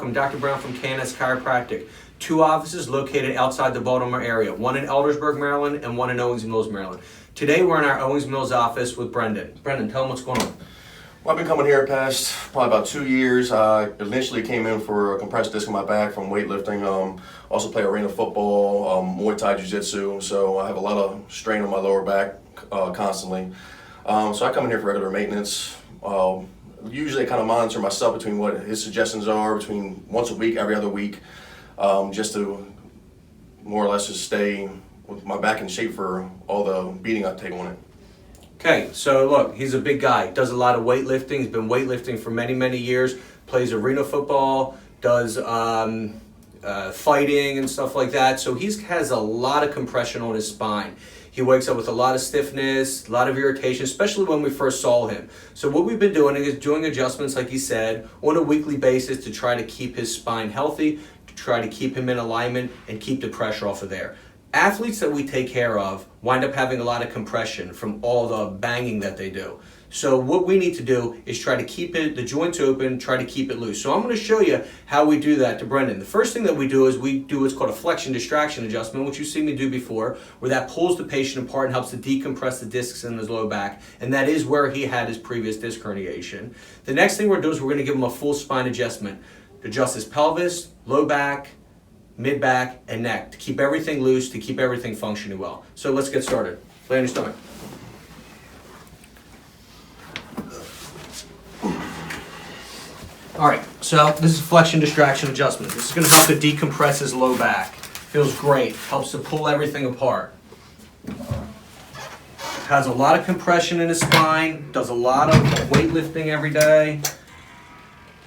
welcome Dr. Brown from KNS Chiropractic. 2 offices located outside the Baltimore area, one in Eldersburg, Maryland, and one in Owings Mills, Maryland. Today we're in our Owings Mills office with Brendon. Brendon, tell them what's going on. Well, I've been coming here past probably about 2 years. I initially came in for a compressed disc in my back from weightlifting. Also play arena football, Muay Thai Jiu-Jitsu, so I have a lot of strain on my lower back constantly. So I come in here for regular maintenance. Usually I kind of monitor myself between what his suggestions are, between once a week, every other week, just to more or less just stay with my back in shape for all the beating I take on it. Okay, so look, he's a big guy, does a lot of weightlifting. He's been weightlifting for many, many years, plays arena football, does fighting and stuff like that. So he has a lot of compression on his spine. He wakes up with a lot of stiffness, a lot of irritation, especially when we first saw him. So what we've been doing is doing adjustments, like he said, on a weekly basis to try to keep his spine healthy, to try to keep him in alignment and keep the pressure off of there. Athletes that we take care of wind up having a lot of compression from all the banging that they do. So what we need to do is try to keep the joints open, try to keep it loose. So I'm going to show you how we do that to Brendon. The first thing that we do is we do what's called a flexion distraction adjustment, which you've seen me do before, where that pulls the patient apart and helps to decompress the discs in his low back. And that is where he had his previous disc herniation. The next thing we're doing is we're going to give him a full spine adjustment to adjust his pelvis, low back, mid-back, and neck to keep everything loose, to keep everything functioning well. So let's get started. Lay on your stomach. All right, so this is flexion distraction adjustment. This is going to help to decompress his low back. Feels great, helps to pull everything apart. Has a lot of compression in his spine, does a lot of weightlifting every day,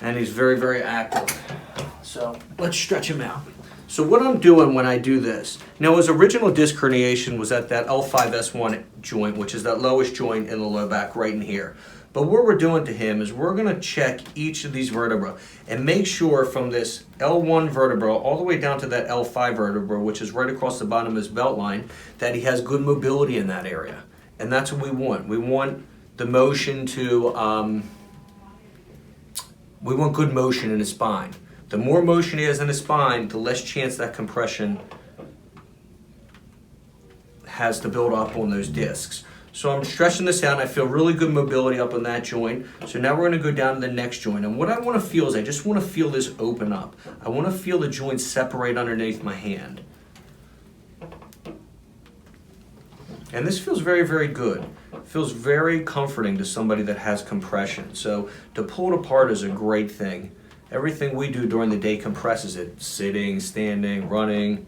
and he's very, very active. So let's stretch him out. So what I'm doing when I do this, now his original disc herniation was at that L5-S1 joint, which is that lowest joint in the low back right in here. But what we're doing to him is we're going to check each of these vertebrae and make sure from this L1 vertebra all the way down to that L5 vertebra, which is right across the bottom of his belt line, that he has good mobility in that area. And that's what we want. We want the motion to, we want good motion in his spine. The more motion he has in his spine, the less chance that compression has to build up on those discs. So I'm stretching this out and I feel really good mobility up on that joint. So now we're going to go down to the next joint. And what I want to feel is I just want to feel this open up. I want to feel the joints separate underneath my hand. And this feels very, very good. It feels very comforting to somebody that has compression. So to pull it apart is a great thing. Everything we do during the day compresses it. Sitting, standing, running.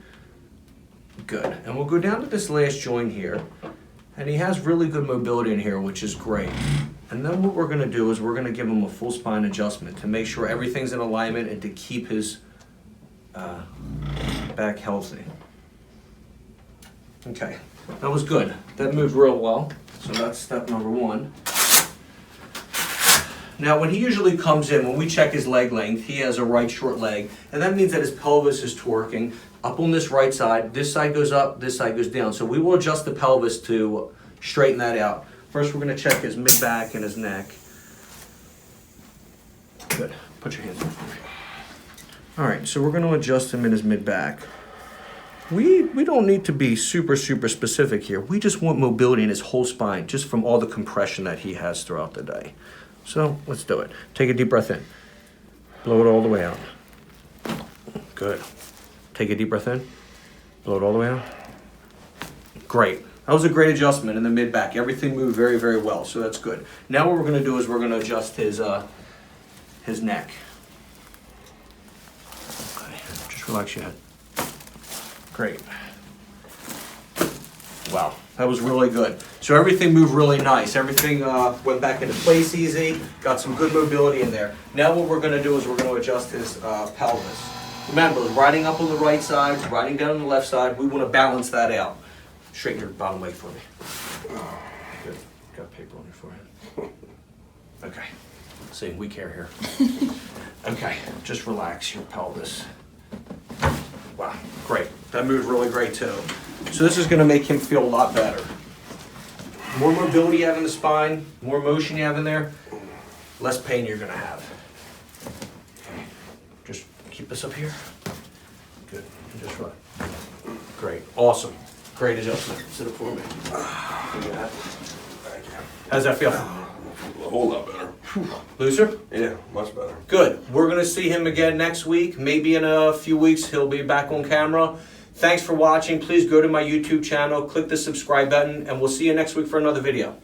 Good. And we'll go down to this last joint here. And he has really good mobility in here, which is great. And then what we're going to do is we're going to give him a full spine adjustment to make sure everything's in alignment and to keep his back healthy. Okay, that was good. That moved real well. So that's step number 1. Now when he usually comes in, when we check his leg length, he has a right short leg. And that means that his pelvis is torquing up on this right side. This side goes up, this side goes down. So we will adjust the pelvis to straighten that out. First we're going to check his mid-back and his neck. Good. Put your hands up for me. All right, so we're going to adjust him in his mid-back. We don't need to be super, super specific here. We just want mobility in his whole spine, just from all the compression that he has throughout the day. So let's do it. Take a deep breath in. Blow it all the way out. Good. Take a deep breath in. Blow it all the way out. Great. That was a great adjustment in the mid-back. Everything moved very, very well, so that's good. Now what we're going to do is we're going to adjust his neck. Okay. Just relax your head. Great. Wow. That was really good. So everything moved really nice. Everything went back into place easy. Got some good mobility in there. Now what we're going to do is we're going to adjust his pelvis. Remember, riding up on the right side, riding down on the left side, we want to balance that out. Straighten your bottom leg for me. Good. Got paper on your forehead. Okay. See, we care here. Okay, just relax your pelvis. Wow, great. That moved really great too. So this is going to make him feel a lot better. More mobility you have in the spine, more motion you have in there, less pain you're going to have. Okay. Just keep this up here. Good. Just right. Great. Awesome. Great adjustment. Sit up for me. Thank you. How's that feel? A whole lot better. Looser? Yeah, much better. Good. We're going to see him again next week. Maybe in a few weeks he'll be back on camera. Thanks for watching. Please go to my YouTube channel, click the subscribe button, and we'll see you next week for another video.